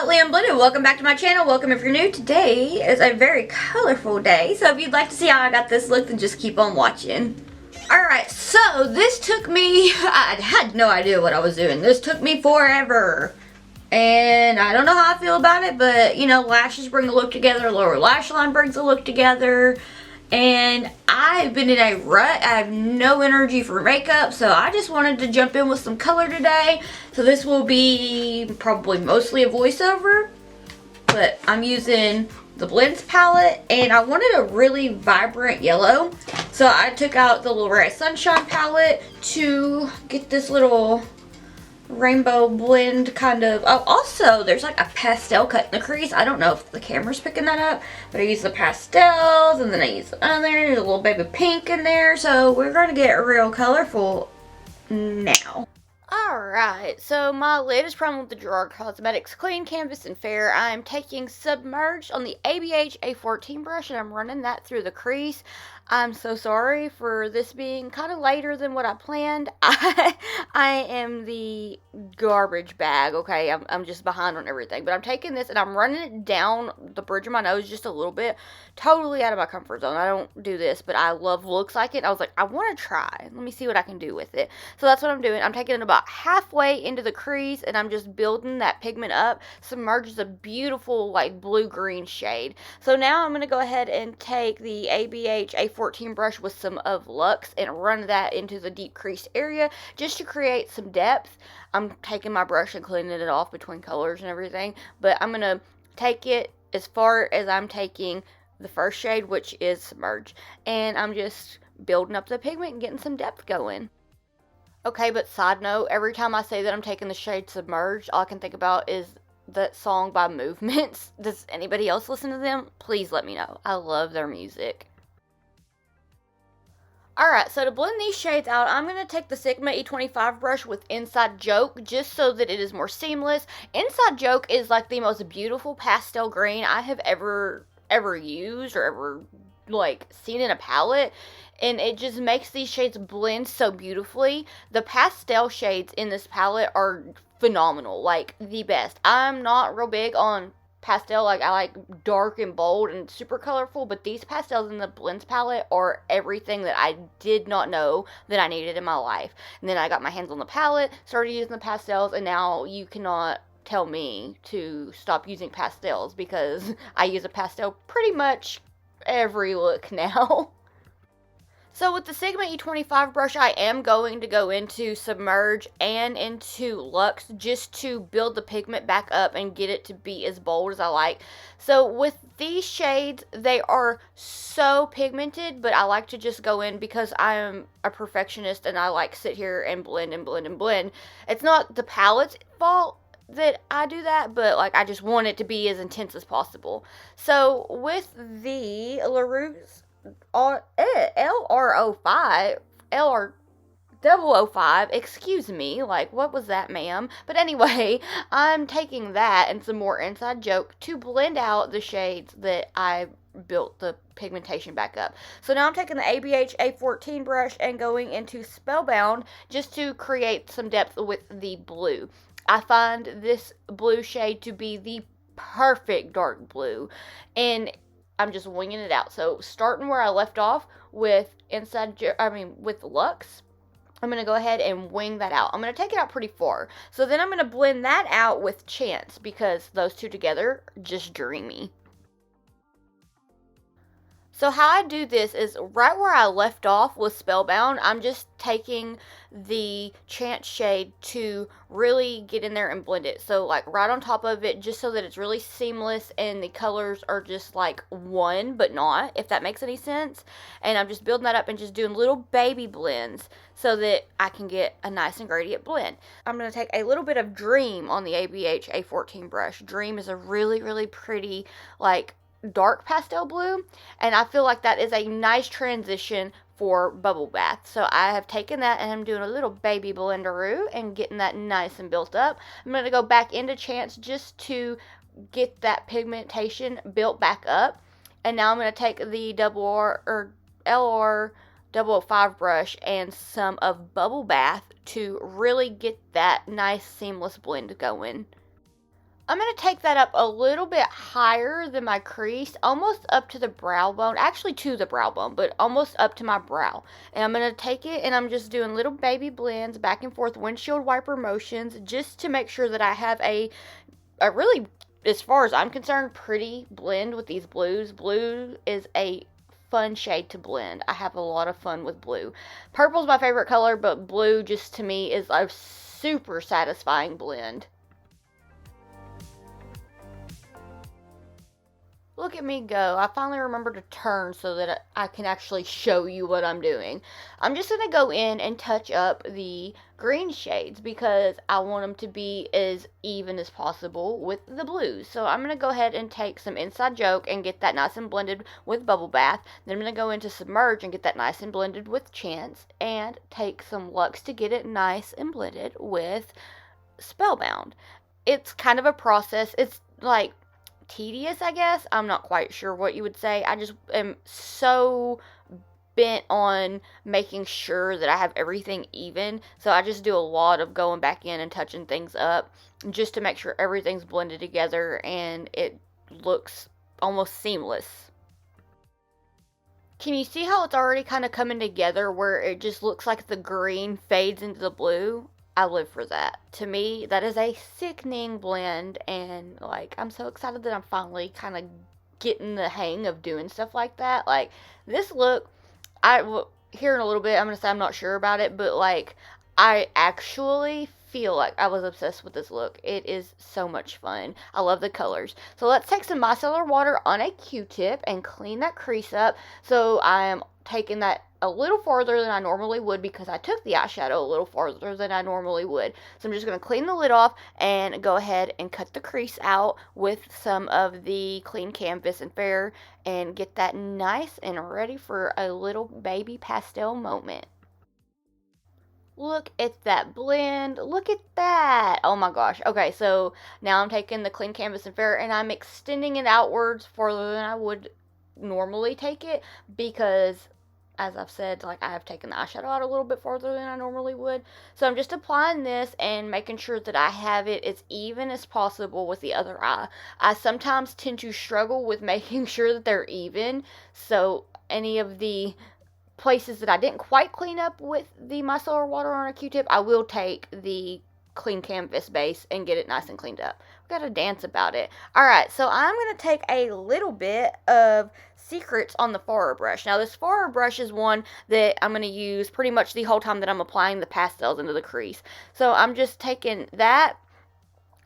Slightly Unblended. Welcome back to my channel. Welcome if you're new. Today is a very colorful day, so if you'd like to see how I got this look, then just keep on watching. Alright, so this took me, I had no idea what I was doing. This took me forever. And I don't know how I feel about it, but you know, lashes bring the look together, lower lash line brings the look together. And I've been in a rut. I have no energy for makeup, so I just wanted to jump in with some color today. So this will be probably mostly a voiceover, but I'm using the Blends palette, and I wanted a really vibrant yellow. So I took out the Little Ray Sunshine palette to get this little rainbow blend kind of. Oh, also there's like a pastel cut in the crease. I don't know if the camera's picking that up, but I use the pastels, and then I use the other. There's a little baby pink in there, so we're gonna get real colorful now. Alright, so my latest problem with the Gerard Cosmetics Clean Canvas and Fair, I'm taking Submerged on the ABH A14 brush, and I'm running that through the crease. I'm so sorry for this being kind of later than what I planned. I am the garbage bag, okay? I'm just behind on everything. But I'm taking this and I'm running it down the bridge of my nose just a little bit. Totally out of my comfort zone. I don't do this, but I love looks like it. I was like, I want to try. Let me see what I can do with it. So that's what I'm doing. I'm taking it about halfway into the crease, and I'm just building that pigment up. Submerged is a beautiful, like, blue-green shade. So now I'm going to go ahead and take the ABH A14 brush with some of Luxe and run that into the deep crease area just to create some depth. I'm taking my brush and cleaning it off between colors and everything, but I'm going to take it as far as I'm taking the first shade, which is Submerged, and I'm just building up the pigment and getting some depth going. Okay, but side note, every time I say that I'm taking the shade Submerged, all I can think about is that song by Movements. Does anybody else listen to them? Please let me know. I love their music. Alright, so to blend these shades out, I'm going to take the Sigma E25 brush with Inside Joke just so that it is more seamless. Inside Joke is like the most beautiful pastel green I have ever used or ever like seen in a palette, and it just makes these shades blend so beautifully. The pastel shades in this palette are phenomenal, like the best. I'm not real big on pastel, like I like dark and bold and super colorful, but these pastels in the Blends palette are everything that I did not know that I needed in my life. And then I got my hands on the palette, started using the pastels, and now you cannot tell me to stop using pastels because I use a pastel pretty much every look now. So with the Sigma E25 brush, I am going to go into Submerge and into Luxe just to build the pigment back up and get it to be as bold as I like. So with these shades, they are so pigmented, but I like to just go in because I am a perfectionist and I like sit here and blend and blend and blend. It's not the palette's fault that I do that, but like I just want it to be as intense as possible. So with the LaRue's LR005, excuse me, like what was that, ma'am? But anyway, I'm taking that and some more Inside Joke to blend out the shades that I built the pigmentation back up. So now I'm taking the ABH A14 brush and going into Spellbound just to create some depth with the blue. I find this blue shade to be the perfect dark blue, and I'm just winging it out. So starting where I left off with with Luxe, I'm going to go ahead and wing that out. I'm going to take it out pretty far. So then I'm going to blend that out with Chance because those two together are just dreamy. So how I do this is right where I left off with Spellbound, I'm just taking the Chance shade to really get in there and blend it. So like right on top of it, just so that it's really seamless and the colors are just like one but not, if that makes any sense. And I'm just building that up and just doing little baby blends so that I can get a nice and gradient blend. I'm going to take a little bit of Dream on the ABH A14 brush. Dream is a really, really pretty like dark pastel blue, and I feel like that is a nice transition for Bubble Bath. So I have taken that and I'm doing a little baby blenderoo and getting that nice and built up. I'm going to go back into Chance just to get that pigmentation built back up, and now I'm going to take the LR005 brush and some of Bubble Bath to really get that nice seamless blend going. I'm going to take that up a little bit higher than my crease, almost up to the brow bone, actually to the brow bone, but almost up to my brow. And I'm going to take it and I'm just doing little baby blends, back and forth, windshield wiper motions, just to make sure that I have a really, as far as I'm concerned, pretty blend with these blues. Blue is a fun shade to blend. I have a lot of fun with blue. Purple's my favorite color, but blue just to me is a super satisfying blend. Look at me go. I finally remembered to turn so that I can actually show you what I'm doing. I'm just going to go in and touch up the green shades because I want them to be as even as possible with the blues. So I'm going to go ahead and take some Inside Joke and get that nice and blended with Bubble Bath. Then I'm going to go into Submerge and get that nice and blended with Chance. And take some Luxe to get it nice and blended with Spellbound. It's kind of a process. It's like tedious, I guess. I'm not quite sure what you would say. I just am so bent on making sure that I have everything even. So I just do a lot of going back in and touching things up just to make sure everything's blended together and it looks almost seamless. Can you see how it's already kind of coming together where it just looks like the green fades into the blue? I live for that. To me, that is a sickening blend, and like I'm so excited that I'm finally kind of getting the hang of doing stuff like that. Like this look, here in a little bit I'm gonna say I'm not sure about it, but like I actually feel like I was obsessed with this look. It is so much fun. I love the colors. So let's take some micellar water on a Q-tip and clean that crease up. So I am taking that a little farther than I normally would because I took the eyeshadow a little farther than I normally would. So I'm just going to clean the lid off and go ahead and cut the crease out with some of the clean canvas and fair and get that nice and ready for a little baby pastel moment. Look at that blend. Look at that. Oh my gosh. Okay, so now I'm taking the clean canvas and fair and I'm extending it outwards farther than I would normally take it because, as I've said, like I have taken the eyeshadow out a little bit farther than I normally would. So I'm just applying this and making sure that I have it as even as possible with the other eye. I sometimes tend to struggle with making sure that they're even. So any of the places that I didn't quite clean up with the micellar water on a Q-tip, I will take the clean canvas base and get it nice and cleaned up. We gotta dance about it. Alright, so I'm gonna take a little bit of Secrets on the Faro brush. Now this Faro brush is one that I'm gonna use pretty much the whole time that I'm applying the pastels into the crease. So I'm just taking that,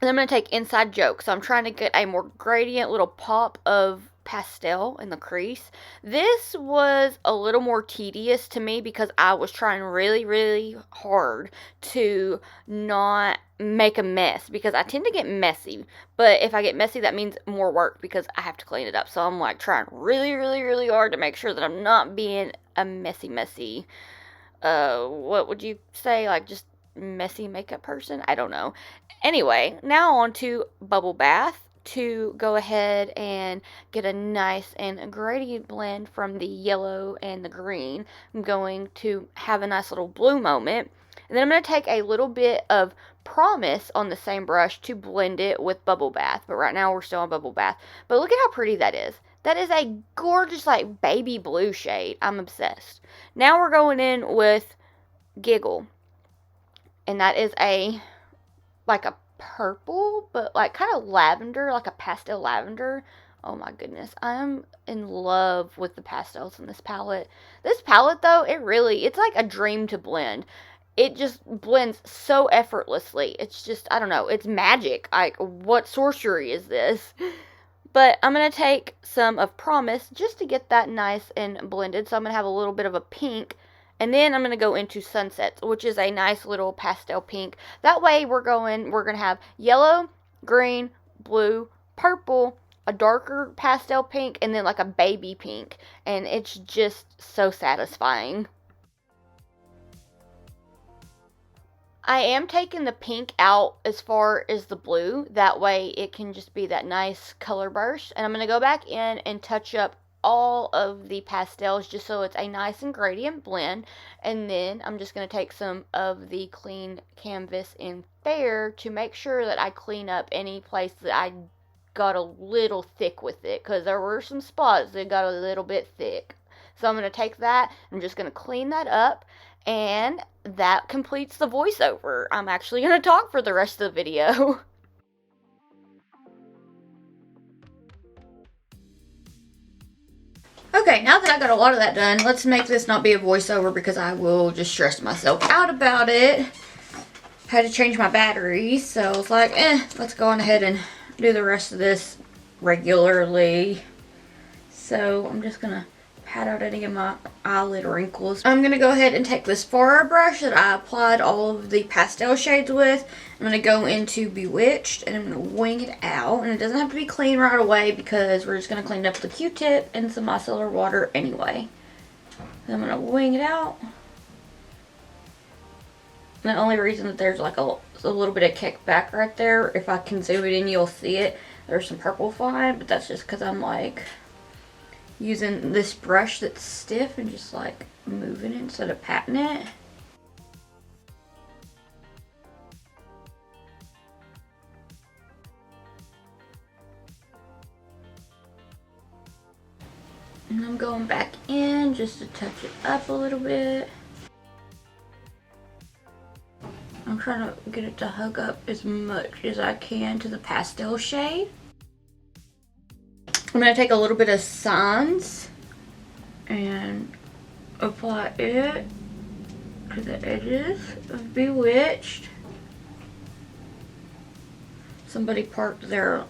and I'm gonna take Inside Joke. So I'm trying to get a more gradient little pop of pastel in the crease. This was a little more tedious to me because I was trying really, really hard to not make a mess because I tend to get messy. But if I get messy, that means more work because I have to clean it up. So I'm like trying really, really, really hard to make sure that I'm not being a messy, what would you say? Like just messy makeup person? I don't know. Anyway, now on to Bubble Bath to go ahead and get a nice and gradient blend from the yellow and the green. I'm going to have a nice little blue moment. And then I'm going to take a little bit of Promise on the same brush to blend it with Bubble Bath. But right now we're still on Bubble Bath. But look at how pretty that is. That is a gorgeous like baby blue shade. I'm obsessed. Now we're going in with Giggle. And that is like a purple, but like kind of lavender, like a pastel lavender. Oh my goodness, I'm in love with the pastels in this palette. This palette though, it's like a dream to blend. It just blends so effortlessly. It's just, I don't know, it's magic. Like, what sorcery is this? But I'm going to take some of Promise just to get that nice and blended. So I'm going to have a little bit of a pink. And then I'm going to go into Sunsets, which is a nice little pastel pink. That way we're going to have yellow, green, blue, purple, a darker pastel pink, and then like a baby pink. And it's just so satisfying. I am taking the pink out as far as the blue. That way it can just be that nice color burst. And I'm going to go back in and touch up all of the pastels just so it's a nice and gradient blend. And then I'm just going to take some of the clean canvas in Fair to make sure that I clean up any place that I got a little thick with it, because there were some spots that got a little bit thick. So I'm going to take that, I'm just going to clean that up, and that completes the voiceover. I'm actually going to talk for the rest of the video. Okay, now that I got a lot of that done, let's make this not be a voiceover because I will just stress myself out about it. Had to change my batteries, so it's like, let's go on ahead and do the rest of this regularly. So I'm just gonna pat out any of my eyelid wrinkles. I'm gonna go ahead and take this Fara brush that I applied all of the pastel shades with. I'm gonna go into Bewitched and I'm gonna wing it out. And it doesn't have to be clean right away because we're just gonna clean it up with a Q-tip and some micellar water anyway. So I'm gonna wing it out. The only reason that there's like a little bit of kickback right there, if I can zoom it in you'll see it. There's some purple flying, but that's just because I'm like using this brush that's stiff and just like moving it instead of patting it. And I'm going back in just to touch it up a little bit. I'm trying to get it to hug up as much as I can to the pastel shade. I'm going to take a little bit of Signs and apply it to the edges of Bewitched. Somebody parked their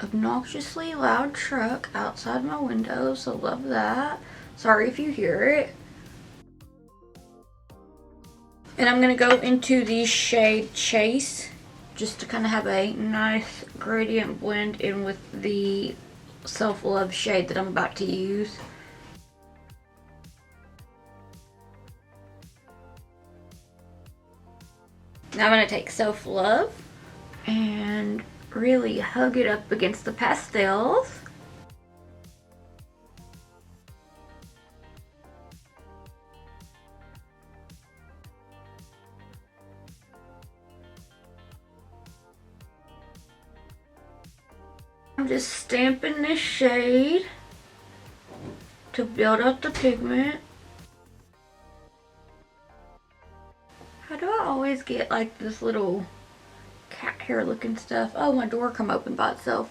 obnoxiously loud truck outside my window, so love that. Sorry if you hear it. And I'm going to go into the shade Chase just to kind of have a nice gradient blend in with the Self-Love shade that I'm about to use. Now I'm going to take Self-Love and really hug it up against the pastels. I'm just stamping this shade to build up the pigment. How do I always get like this little cat hair looking stuff? Oh, my door come open by itself.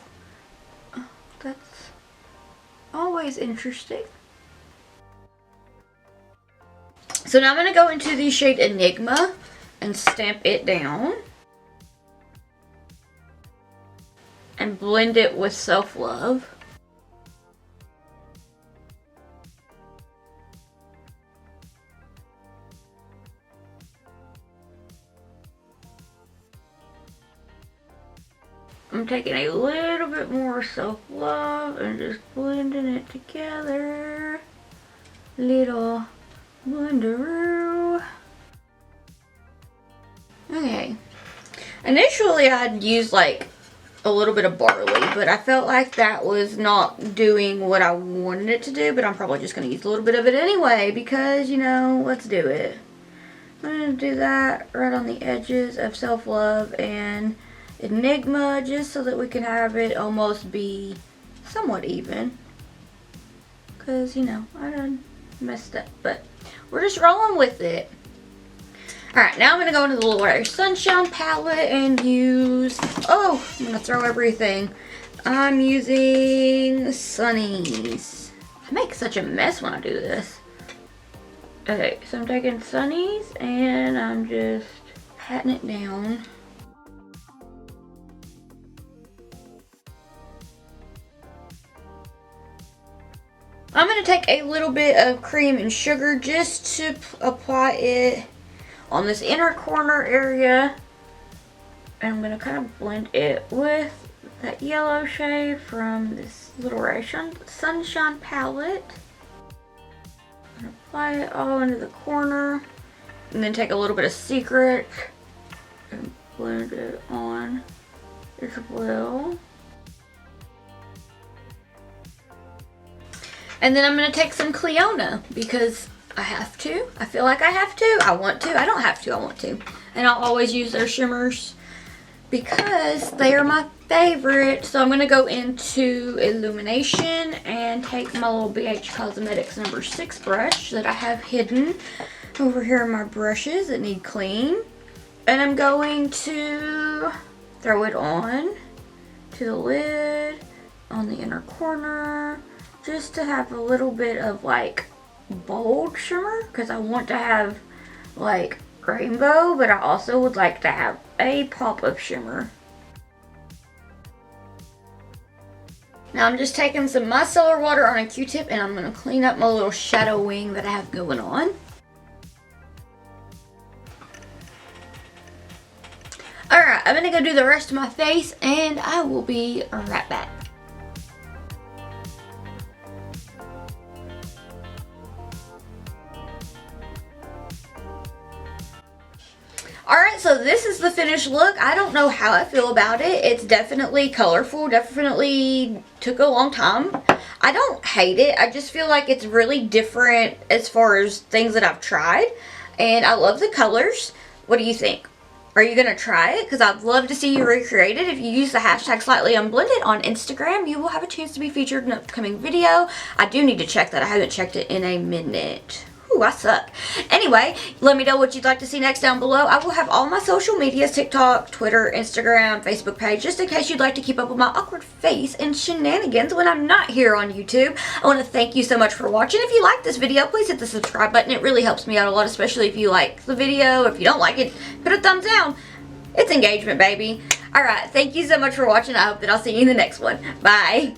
Oh, that's always interesting. So now I'm going to go into the shade Enigma and stamp it down. And blend it with Self-Love. I'm taking a little bit more Self-Love and just blending it together. Little Wonderoo. Okay. Initially I'd use like a little bit of barley, but I felt like that was not doing what I wanted it to do, but I'm probably just going to use a little bit of it anyway because, you know, let's do it. I'm going to do that right on the edges of Self-Love and Enigma just so that we can have it almost be somewhat even because, you know, I done messed up, but we're just rolling with it. Alright, now I'm going to go into the Little Sunshine palette and use, I'm going to throw everything. I'm using Sunnies. I make such a mess when I do this. Okay, so I'm taking Sunnies and I'm just patting it down. I'm going to take a little bit of cream and sugar just to apply it on this inner corner area, and I'm going to kind of blend it with that yellow shade from this Little Sunshine palette. I'm going to apply it all into the corner, and then take a little bit of Secret and blend it on as well. And then I'm going to take some Cleona because I have to. I feel like I have to. I want to. I don't have to. I want to. And I'll always use their shimmers because they are my favorite. So I'm going to go into Illumination and take my little BH Cosmetics number 6 brush that I have hidden over here in my brushes that need clean. And I'm going to throw it on to the lid on the inner corner just to have a little bit of like bold shimmer because I want to have like rainbow, but I also would like to have a pop of shimmer. Now I'm just taking some micellar water on a Q-tip and I'm going to clean up my little shadow wing that I have going on. Alright, I'm going to go do the rest of my face and I will be right back. Alright, so this is the finished look. I don't know how I feel about it. It's definitely colorful, definitely took a long time. I don't hate it. I just feel like it's really different as far as things that I've tried. And I love the colors. What do you think? Are you going to try it? Because I'd love to see you recreate it. If you use the hashtag slightlyunblended on Instagram, you will have a chance to be featured in an upcoming video. I do need to check that. I haven't checked it in a minute. Ooh, I suck. Anyway, let me know what you'd like to see next down below. I will have all my social medias, TikTok, Twitter, Instagram, Facebook page, just in case you'd like to keep up with my awkward face and shenanigans when I'm not here on YouTube. I want to thank you so much for watching. If you like this video, please hit the subscribe button. It really helps me out a lot, especially if you like the video. If you don't like it, put a thumbs down. It's engagement, baby. Alright, thank you so much for watching. I hope that I'll see you in the next one. Bye.